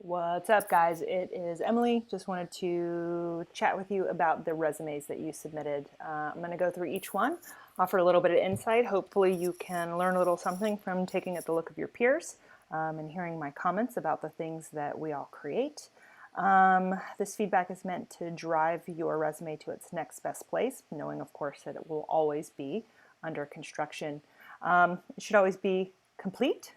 What's up, guys? It is Emily. Just wanted to chat with you about the resumes that you submitted. I'm going to go through each one, offer a little bit of insight. Hopefully you can learn a little something from taking a look of your peers and hearing my comments about the things that we all create. This feedback is meant to drive your resume to its next best place, knowing, of course, that it will always be under construction. It should always be complete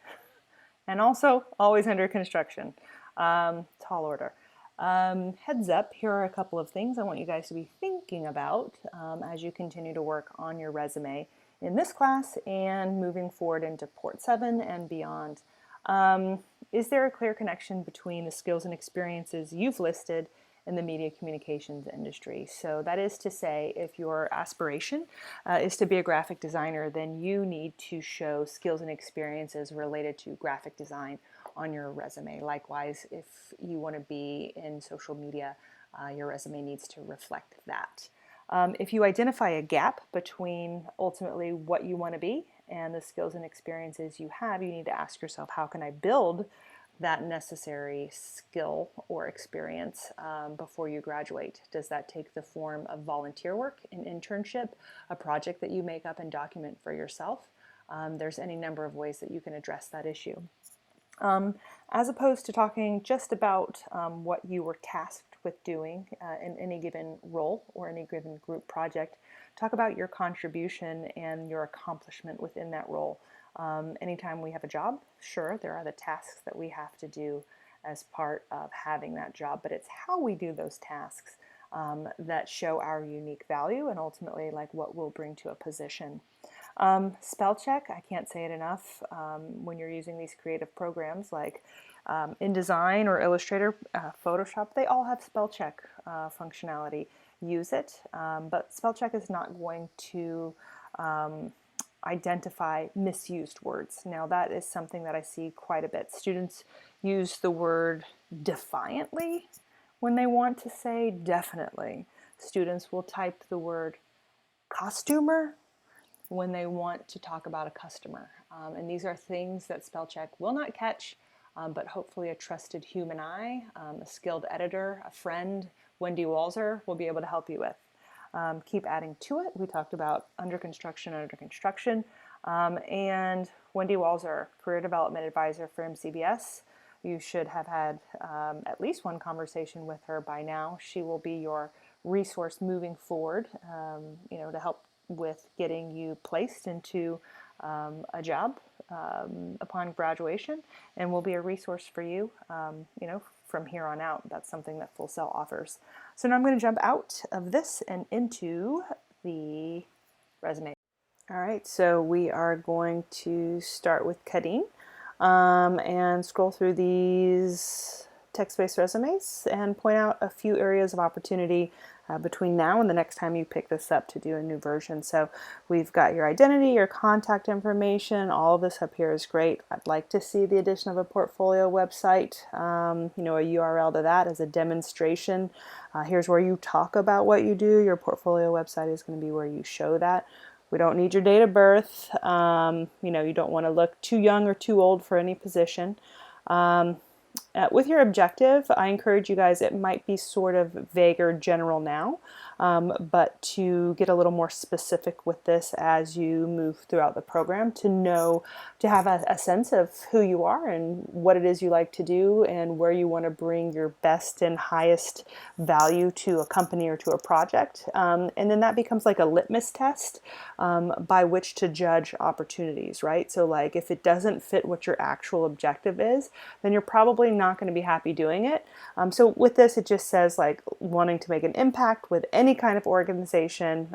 and also always under construction. Tall order. Heads up, here are a couple of things I want you guys to be thinking about as you continue to work on your resume in this class and moving forward into Port 7 and beyond. Is there a clear connection between the skills and experiences you've listed in the media communications industry? So that is to say, if your aspiration is to be a graphic designer, then you need to show skills and experiences related to graphic design on your resume. Likewise, if you want to be in social media, your resume needs to reflect that. If you identify a gap between ultimately what you want to be and the skills and experiences you have, you need to ask yourself, how can I build that necessary skill or experience before you graduate? Does that take the form of volunteer work, an internship, a project that you make up and document for yourself? There's any number of ways that you can address that issue. As opposed to talking just about what you were tasked with doing in any given role or any given group project, talk about your contribution and your accomplishment within that role. Anytime we have a job, sure, there are the tasks that we have to do as part of having that job, but it's how we do those tasks that show our unique value and ultimately like what we'll bring to a position. Spell check, I can't say it enough. When you're using these creative programs like InDesign or Illustrator, Photoshop, they all have spell check functionality. Use it, but spell check is not going to identify misused words. Now that is something that I see quite a bit. Students use the word defiantly when they want to say definitely. Students will type the word costumer when they want to talk about a customer. And these are things that spell check will not catch, but hopefully a trusted human eye, a skilled editor, a friend, Wendy Walzer will be able to help you with. Keep adding to it. We talked about under construction, and Wendy Walzer, Career Development Advisor for MCBS. You should have had at least one conversation with her by now. She will be your resource moving forward, to help with getting you placed into a job upon graduation, and will be a resource for you, from here on out. That's something that Full Sail offers. So now I'm going to jump out of this and into the resume. All right, so we are going to start with Kadeen and scroll through these text-based resumes and point out a few areas of opportunity between now and the next time you pick this up to do a new version. So we've got your identity, your contact information, all of this up here is great. I'd like to see the addition of a portfolio website, a URL to that as a demonstration. Here's where you talk about what you do. Your portfolio website is going to be where you show that. We don't need your date of birth. You don't want to look too young or too old for any position. With your objective, I encourage you guys, it might be sort of vague or general now, but to get a little more specific with this as you move throughout the program, to have a sense of who you are and what it is you like to do and where you want to bring your best and highest value to a company or to a project. And then that becomes like a litmus test by which to judge opportunities, right? So like if it doesn't fit what your actual objective is, then you're probably not going to be happy doing it. So with this, it just says like wanting to make an impact with any kind of organization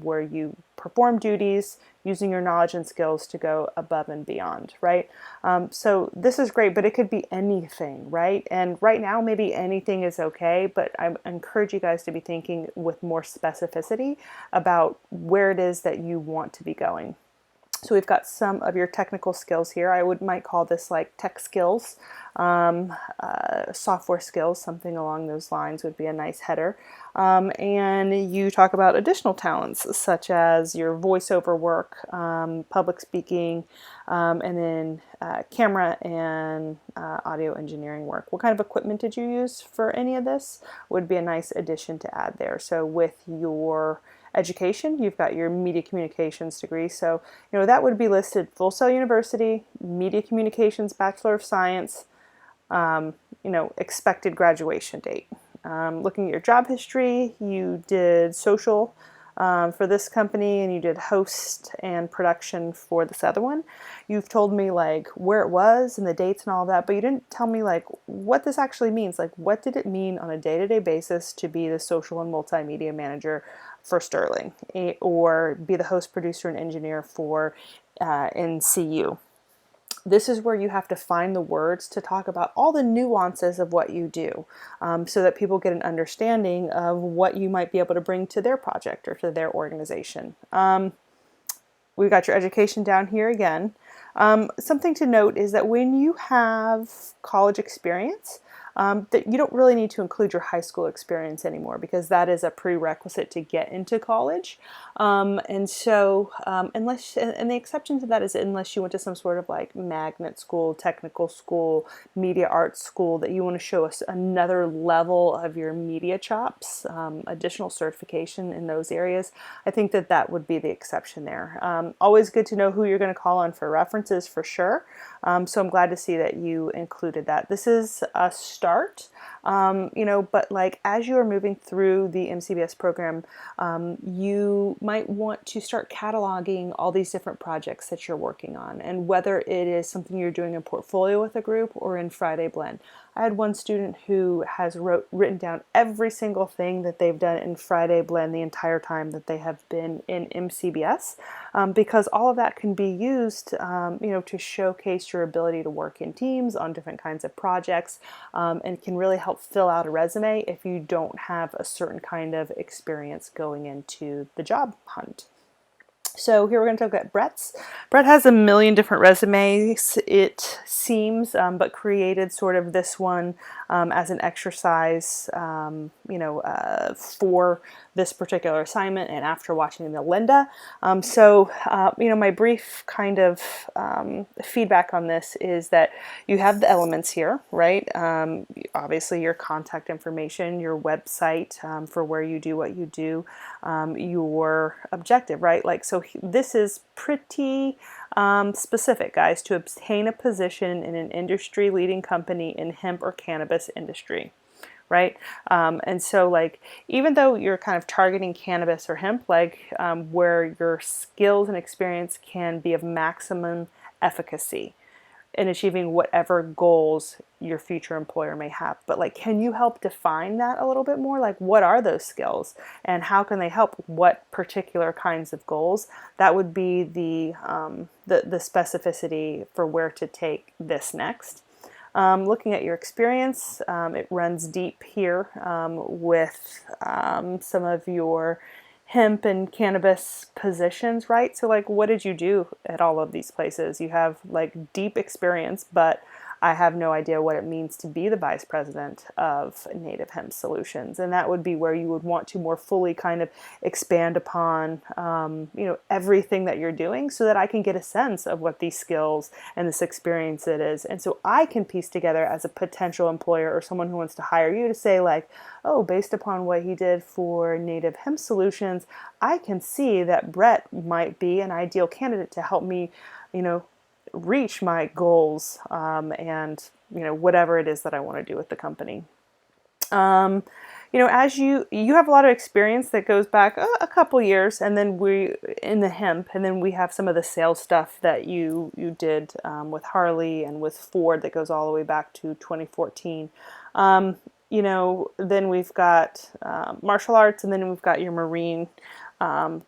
where you perform duties using your knowledge and skills to go above and beyond, right? So this is great, but it could be anything, right? And right now, maybe anything is okay, but I encourage you guys to be thinking with more specificity about where it is that you want to be going. So we've got some of your technical skills here. I might call this like tech skills, software skills, something along those lines would be a nice header. And you talk about additional talents such as your voiceover work, public speaking, and then camera and audio engineering work. What kind of equipment did you use for any of this? Would be a nice addition to add there. So with your education, you've got your media communications degree. So, that would be listed Full Sail University, Media Communications, Bachelor of Science, expected graduation date. Looking at your job history, you did social for this company, and you did host and production for this other one. You've told me like where it was and the dates and all that, but you didn't tell me like what this actually means. Like, what did it mean on a day-to-day basis to be the social and multimedia manager for Sterling, or be the host, producer, and engineer for NCU? This is where you have to find the words to talk about all the nuances of what you do, so that people get an understanding of what you might be able to bring to their project or to their organization. We've got your education down here again. Something to note is that when you have college experience, that you don't really need to include your high school experience anymore, because that is a prerequisite to get into college. And so, and the exception to that is unless you went to some sort of like magnet school, technical school, media arts school, that you want to show us another level of your media chops, additional certification in those areas. I think that that would be the exception there. Always good to know who you're going to call on for references for sure. So I'm glad to see that you included that. This is a start, but like as you are moving through the MCBS program, you might want to start cataloging all these different projects that you're working on, and whether it is something you're doing in portfolio with a group or in Friday Blend. I had one student who has written down every single thing that they've done in Friday Blend the entire time that they have been in MCBS, because all of that can be used, to showcase your ability to work in teams on different kinds of projects, and can really help fill out a resume if you don't have a certain kind of experience going into the job hunt. So here we're going to talk about Brett's. Brett has a million different resumes, it seems, but created sort of this one as an exercise, for this particular assignment, and after watching the Linda. My brief kind of feedback on this is that you have the elements here, right? Obviously your contact information, your website for where you do what you do, your objective, right? Like, so this is pretty specific, guys, to obtain a position in an industry leading company in hemp or cannabis industry, right? And so like, even though you're kind of targeting cannabis or hemp, like where your skills and experience can be of maximum efficacy in achieving whatever goals your future employer may have. But like, can you help define that a little bit more? Like, what are those skills and how can they help what particular kinds of goals? That would be the specificity for where to take this next. Looking at your experience, it runs deep here with some of your hemp and cannabis positions, right? So like, what did you do at all of these places? You have like deep experience, but I have no idea what it means to be the vice president of Native Hemp Solutions. And that would be where you would want to more fully kind of expand upon, everything that you're doing, so that I can get a sense of what these skills and this experience it is. And so I can piece together as a potential employer or someone who wants to hire you to say like, oh, based upon what he did for Native Hemp Solutions, I can see that Brett might be an ideal candidate to help me, reach my goals, and whatever it is that I want to do with the company. As you have a lot of experience that goes back a couple years, and then we in the hemp, and then we have some of the sales stuff that you did with Harley and with Ford that goes all the way back to 2014. Then we've got martial arts, and then we've got your Marine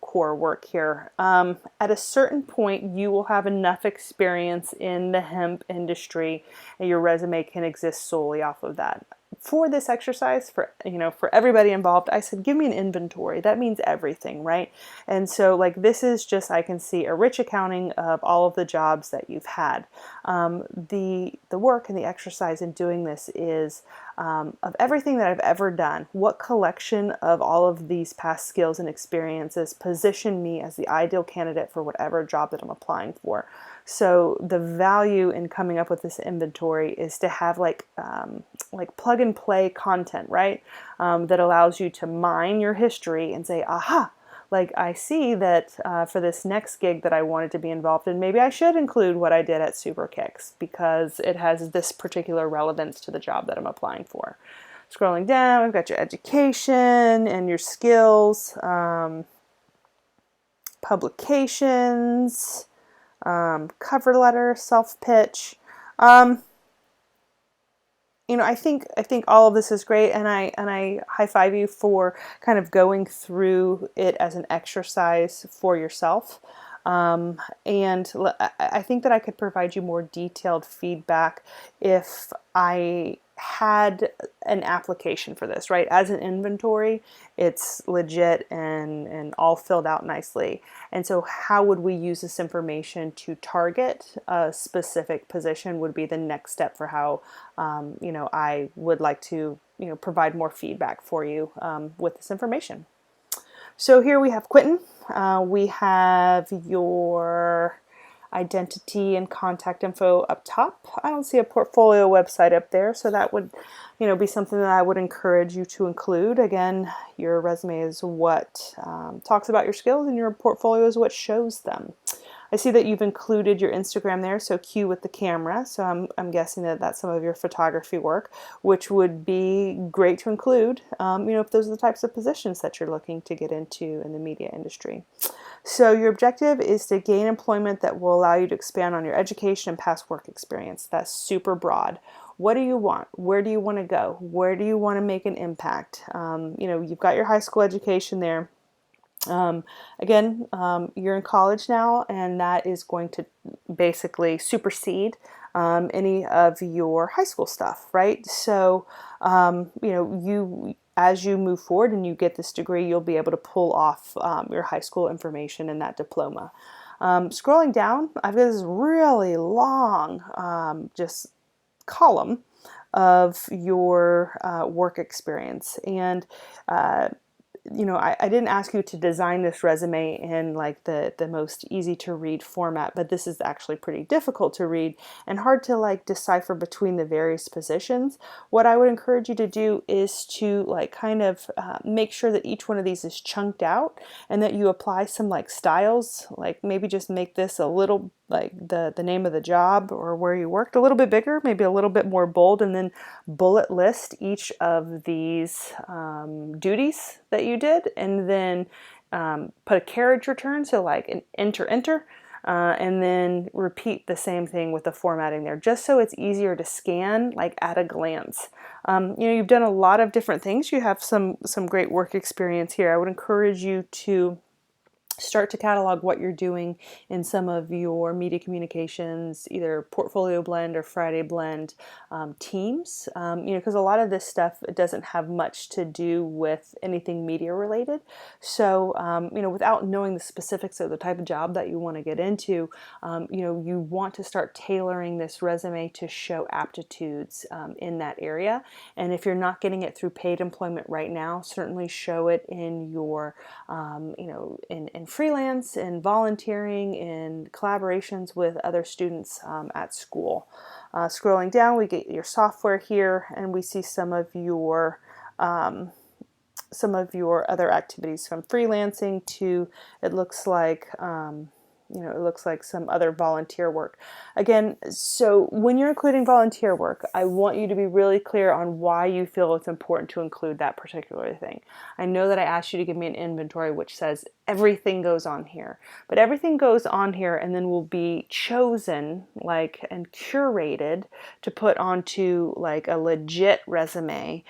core work here. At a certain point, you will have enough experience in the hemp industry, and your resume can exist solely off of that. for this exercise, for for everybody involved, I said, give me an inventory. That means everything, right? And so like this is just, I can see a rich accounting of all of the jobs that you've had. The work and the exercise in doing this is of everything that I've ever done. What collection of all of these past skills and experiences position me as the ideal candidate for whatever job that I'm applying for? So the value in coming up with this inventory is to have like plug and play content, right? That allows you to mine your history and say, aha, like I see that for this next gig that I wanted to be involved in, maybe I should include what I did at Super Kicks because it has this particular relevance to the job that I'm applying for. Scrolling down, we've got your education and your skills, publications, cover letter, self-pitch. I think all of this is great, and I high five you for kind of going through it as an exercise for yourself. And I think that I could provide you more detailed feedback if I had an application for this, right? As an inventory, it's legit and all filled out nicely. And so how would we use this information to target a specific position would be the next step for how, I would like to, provide more feedback for you with this information. So here we have Quentin. We have your identity and contact info up top. I don't see a portfolio website up there, so that would, be something that I would encourage you to include. Again, your resume is what talks about your skills, and your portfolio is what shows them. I see that you've included your Instagram there, so cue with the camera. So I'm guessing that that's some of your photography work, which would be great to include, if those are the types of positions that you're looking to get into in the media industry. So your objective is to gain employment that will allow you to expand on your education and past work experience. That's super broad. What do you want? Where do you want to go? Where do you want to make an impact? You've got your high school education there. Again, you're in college now, and that is going to basically supersede any of your high school stuff, right? So, as you move forward and you get this degree, you'll be able to pull off your high school information in that diploma. Scrolling down, I've got this really long just column of your work experience, and I didn't ask you to design this resume in like the most easy to read format, but this is actually pretty difficult to read and hard to like decipher between the various positions. What I would encourage you to do is to like kind of make sure that each one of these is chunked out and that you apply some like styles, like maybe just make this a little like the name of the job or where you worked a little bit bigger, maybe a little bit more bold, and then bullet list each of these duties that you did, and then put a carriage return, so like an enter, and then repeat the same thing with the formatting there, just so it's easier to scan like at a glance. You've done a lot of different things. You have some great work experience here. I would encourage you to start to catalog what you're doing in some of your media communications, either Portfolio Blend or Friday Blend teams, because a lot of this stuff, it doesn't have much to do with anything media related. So, without knowing the specifics of the type of job that you want to get into, you want to start tailoring this resume to show aptitudes in that area. And if you're not getting it through paid employment right now, certainly show it in your, in freelance, in volunteering, in collaborations with other students at school. Scrolling down, we get your software here, and we see some of your other activities, from freelancing to it looks like some other volunteer work. Again, so when you're including volunteer work, I want you to be really clear on why you feel it's important to include that particular thing. I know that I asked you to give me an inventory which says everything goes on here, but everything goes on here and then will be chosen and curated to put onto like a legit resume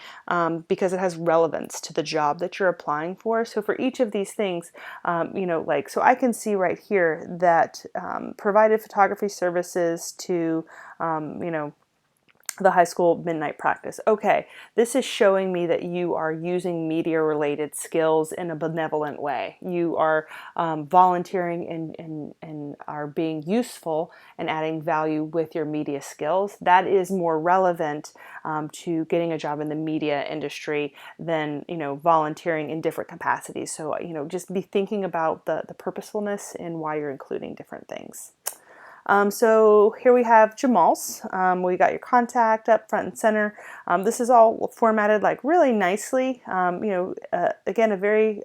because it has relevance to the job that you're applying for. So for each of these things, so I can see right here that provided photography services to, the high school midnight practice. Okay, this is showing me that you are using media related skills in a benevolent way. You are volunteering and are being useful and adding value with your media skills. That is more relevant to getting a job in the media industry than, volunteering in different capacities. So, just be thinking about the purposefulness and why you're including different things. So here we have Jamal's. We got your contact up front and center. This is all formatted like really nicely. Again, a very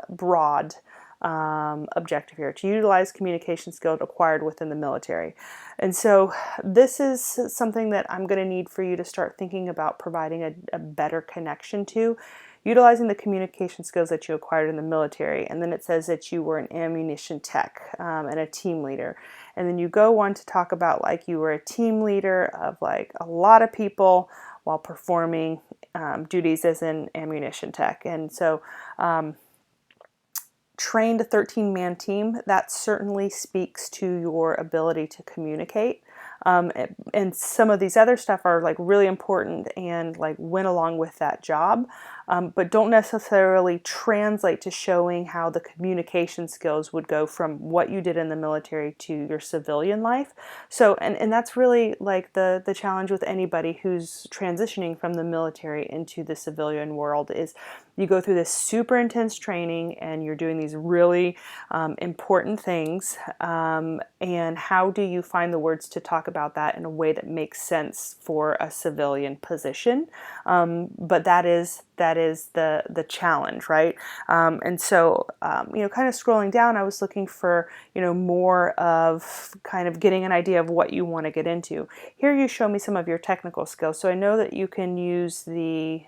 broad objective here, to utilize communication skills acquired within the military. And so this is something that I'm going to need for you to start thinking about providing a better connection to. Utilizing the communication skills that you acquired in the military. And then it says that you were an ammunition tech and a team leader. And then you go on to talk about like you were a team leader of like a lot of people while performing duties as an ammunition tech. And so trained a 13-man team, that certainly speaks to your ability to communicate. And some of these other stuff are like really important and like went along with that job, but don't necessarily translate to showing how the communication skills would go from what you did in the military to your civilian life. So, and that's really like the challenge with anybody who's transitioning from the military into the civilian world is you go through this super intense training and you're doing these really important things. And how do you find the words to talk about that in a way that makes sense for a civilian position? But that is the challenge, right? And so, kind of scrolling down, I was looking for, more of kind of getting an idea of what you want to get into. Here you show me some of your technical skills. So I know that you can use the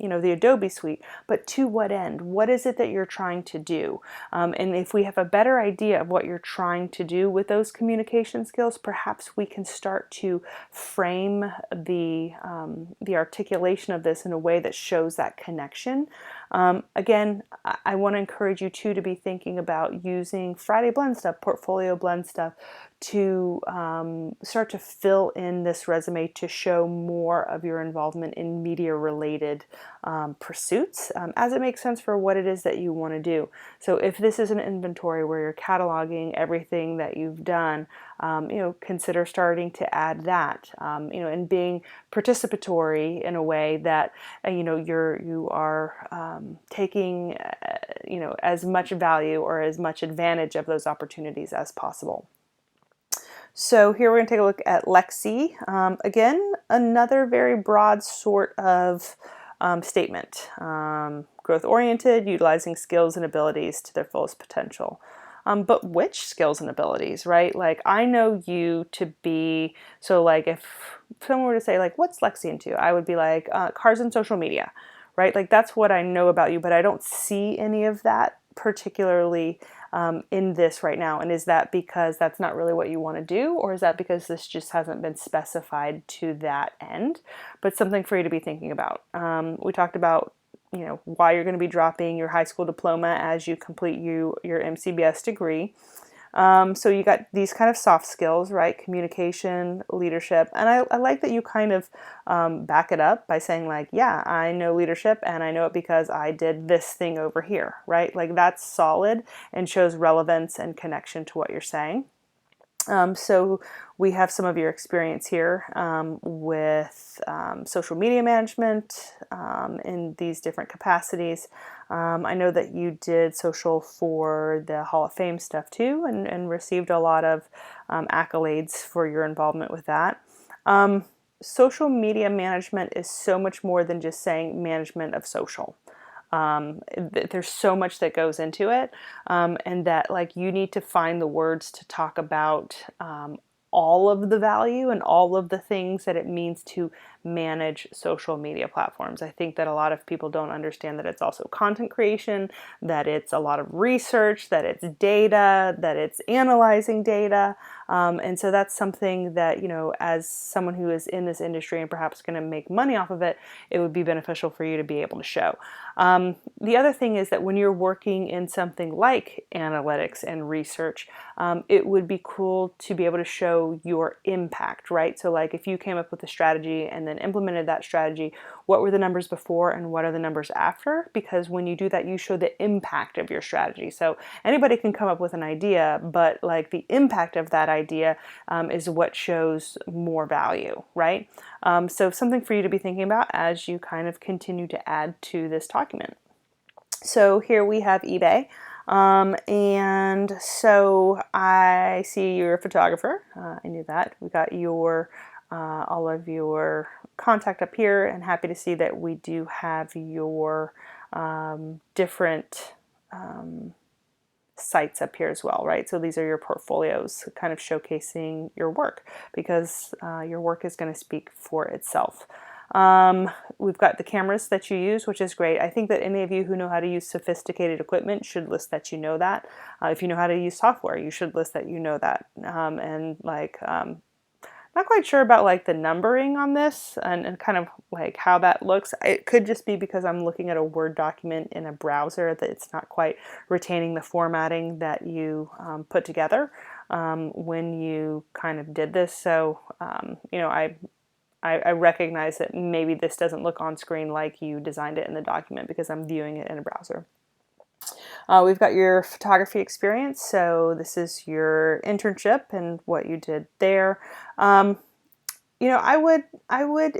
Adobe suite, but to what end? What is it that you're trying to do? And if we have a better idea of what you're trying to do with those communication skills, perhaps we can start to frame the articulation of this in a way that shows that connection. Again, I want to encourage you too to be thinking about using Friday Blend stuff, portfolio blend stuff, to start to fill in this resume to show more of your involvement in media related pursuits as it makes sense for what it is that you want to do. So if this is an inventory where you're cataloging everything that you've done, consider starting to add that, and being participatory in a way that, you are taking, as much value or as much advantage of those opportunities as possible. So here we're going to take a look at Lexi. Again, another very broad sort of statement. Growth-oriented, utilizing skills and abilities to their fullest potential. But which skills and abilities, right? Like I know you to be, so like if someone were to say like, what's Lexi into? I would be like, cars and social media, right? Like that's what I know about you, but I don't see any of that particularly in this right now. And is that because that's not really what you want to do? Or is that because this just hasn't been specified to that end? But something for you to be thinking about. We talked about, why you're going to be dropping your high school diploma as you complete your MCBS degree. So you got these kind of soft skills, right? Communication, leadership. And I like that you kind of back it up by saying like, yeah, I know leadership and I know it because I did this thing over here, right? Like that's solid and shows relevance and connection to what you're saying. So we have some of your experience here with social media management in these different capacities. I know that you did social for the Hall of Fame stuff too, and received a lot of accolades for your involvement with that. Social media management is so much more than just saying management of social. There's so much that goes into it, and that like you need to find the words to talk about all of the value and all of the things that it means to manage social media platforms. I think that a lot of people don't understand that it's also content creation, that it's a lot of research, that it's data, that it's analyzing data. And so that's something that, you know, as someone who is in this industry and perhaps going to make money off of it, it would be beneficial for you to be able to show. The other thing is that when you're working in something like analytics and research, it would be cool to be able to show your impact, right? So like if you came up with a strategy and then implemented that strategy, what were the numbers before and what are the numbers after? Because when you do that, you show the impact of your strategy. So anybody can come up with an idea, but like the impact of that idea is what shows more value, right? So something for you to be thinking about as you kind of continue to add to this document. So here we have eBay. And so I see you're a photographer. I knew that. We got your all of your contact up here, and happy to see that we do have your different sites up here as well, right? So these are your portfolios, kind of showcasing your work, because your work is going to speak for itself. We've got the cameras that you use, which is great. I think that any of you who know how to use sophisticated equipment should list that you know that. If you know how to use software, you should list that you know that. And like, not quite sure about like the numbering on this and kind of like how that looks. It could just be because I'm looking at a Word document in a browser that it's not quite retaining the formatting that you put together when you kind of did this. So, you know, I recognize that maybe this doesn't look on screen like you designed it in the document because I'm viewing it in a browser. We've got your photography experience. So this is your internship and what you did there. You know, I would,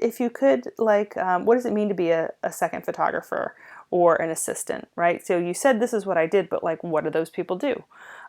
if you could, like, what does it mean to be a second photographer or an assistant, right? So you said this is what I did, but like, what do those people do?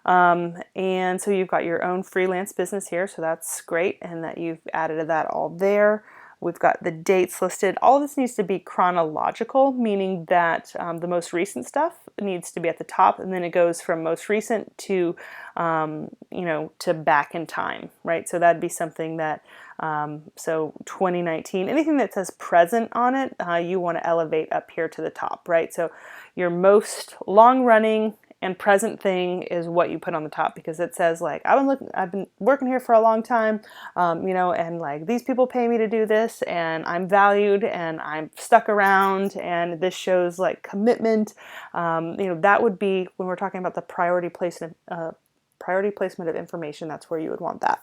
And so you've got your own freelance business here, so that's great, and that you've added that all there. We've got the dates listed. All this needs to be chronological, meaning that the most recent stuff needs to be at the top, and then it goes from most recent to, you know, to back in time, right? So that'd be something that, so 2019, anything that says present on it, you want to elevate up here to the top, right? So your most long-running and present thing is what you put on the top, because it says like, I've been working here for a long time, you know, and like these people pay me to do this, and I'm valued, and I'm stuck around, and this shows like commitment. You know, that would be when we're talking about the priority placement of information. That's where you would want that.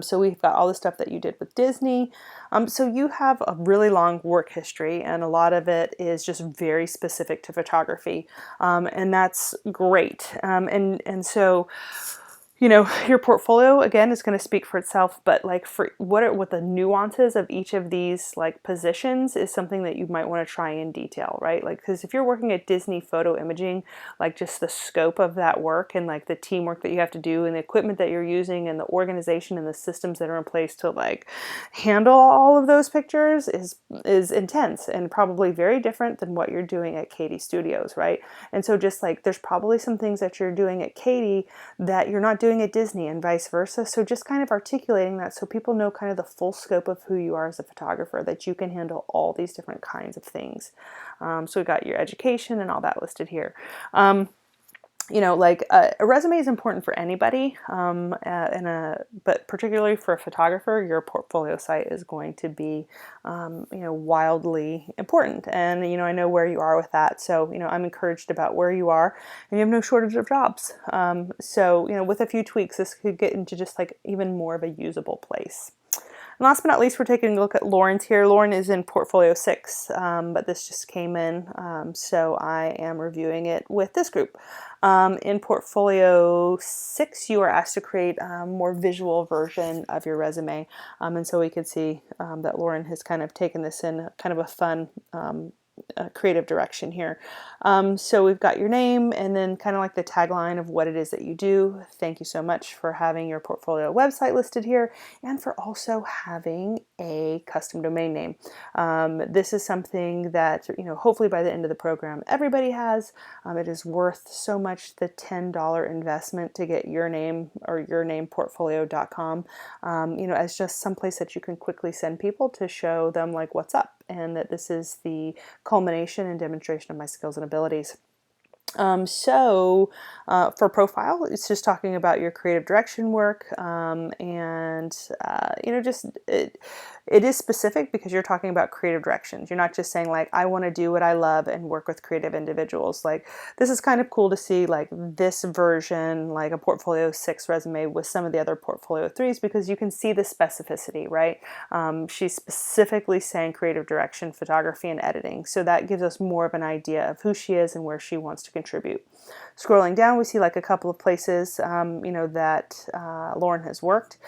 So we've got all the stuff that you did with Disney. So you have a really long work history, and a lot of it is just very specific to photography, and that's great. And so, you know, your portfolio again is going to speak for itself, but like for what the nuances of each of these like positions is something that you might want to try in detail, right? Like, because if you're working at Disney photo imaging, like just the scope of that work and like the teamwork that you have to do and the equipment that you're using and the organization and the systems that are in place to like handle all of those pictures is intense and probably very different than what you're doing at Katie Studios, right? And so just like there's probably some things that you're doing at Katie that you're not doing at Disney and vice versa. So just kind of articulating that so people know kind of the full scope of who you are as a photographer, that you can handle all these different kinds of things. So we've got your education and all that listed here. You know, like a resume is important for anybody, but particularly for a photographer, your portfolio site is going to be, you know, wildly important. And, you know, I know where you are with that. So, you know, I'm encouraged about where you are, and you have no shortage of jobs. So, you know, with a few tweaks, this could get into just like even more of a usable place. And last but not least, we're taking a look at Lauren's here. Lauren is in Portfolio 6, but this just came in, so I am reviewing it with this group. In Portfolio 6, you are asked to create a more visual version of your resume, and so we could see that Lauren has kind of taken this in kind of a fun creative direction here. So we've got your name and then kind of like the tagline of what it is that you do. Thank you so much for having your portfolio website listed here and for also having a custom domain name. This is something that, hopefully by the end of the program, everybody has. It is worth so much the $10 investment to get your name or yournameportfolio.com, as just some place that you can quickly send people to show them like what's up, and that this is the culmination and demonstration of my skills and abilities. For profile, it's just talking about your creative direction work, it is specific because you're talking about creative directions. You're not just saying like, I want to do what I love and work with creative individuals. Like, this is kind of cool to see like this version, like a Portfolio 6 resume with some of the other Portfolio 3s, because you can see the specificity, right? She's specifically saying creative direction, photography, and editing. So that gives us more of an idea of who she is and where she wants to contribute. Scrolling down, we see like a couple of places, that Lauren has worked.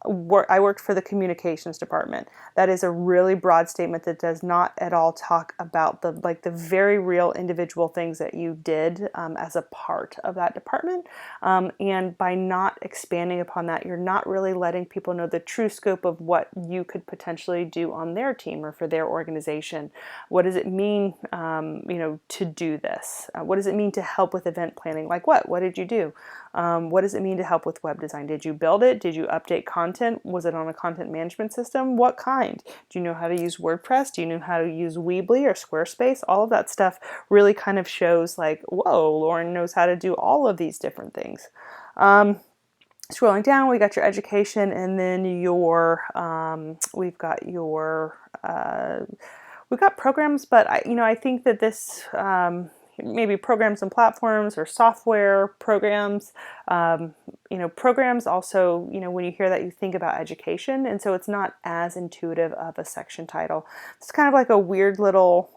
I worked for the communications department. That is a really broad statement that does not at all talk about the very real individual things that you did as a part of that department. And by not expanding upon that, you're not really letting people know the true scope of what you could potentially do on their team or for their organization. What does it mean, to do this? What does it mean to help with event planning? Like what? What did you do? What does it mean to help with web design? Did you build it? Did you update content? Was it on a content management system? What kind? Do you know how to use WordPress? Do you know how to use Weebly or Squarespace? All of that stuff really kind of shows like, whoa, Lauren knows how to do all of these different things. Scrolling down, we got your education, and then we've got programs, but I think that this, maybe programs and platforms or software programs. Programs also, when you hear that, you think about education, and so it's not as intuitive of a section title. It's kind of like a weird little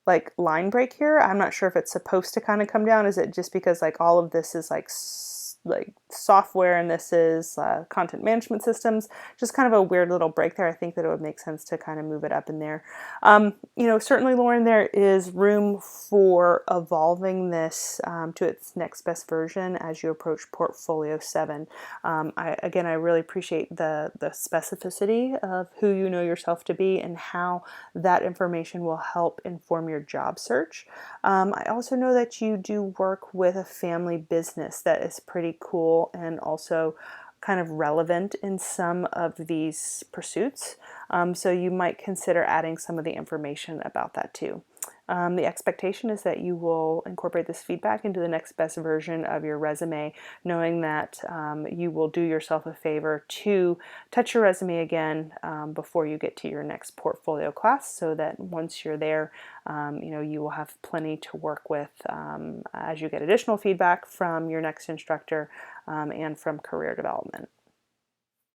like line break here. I'm not sure if it's supposed to kind of come down. Is it just because like all of this is like software and this is content management systems? Just kind of a weird little break there. I think that it would make sense to kind of move it up in there. Certainly, Lauren, there is room for evolving this to its next best version as you approach Portfolio 7. I really appreciate the specificity of who you know yourself to be and how that information will help inform your job search. I also know that you do work with a family business that is pretty cool and also kind of relevant in some of these pursuits. So you might consider adding some of the information about that too. The expectation is that you will incorporate this feedback into the next best version of your resume, knowing that you will do yourself a favor to touch your resume again before you get to your next portfolio class, so that once you're there, you will have plenty to work with as you get additional feedback from your next instructor and from career development.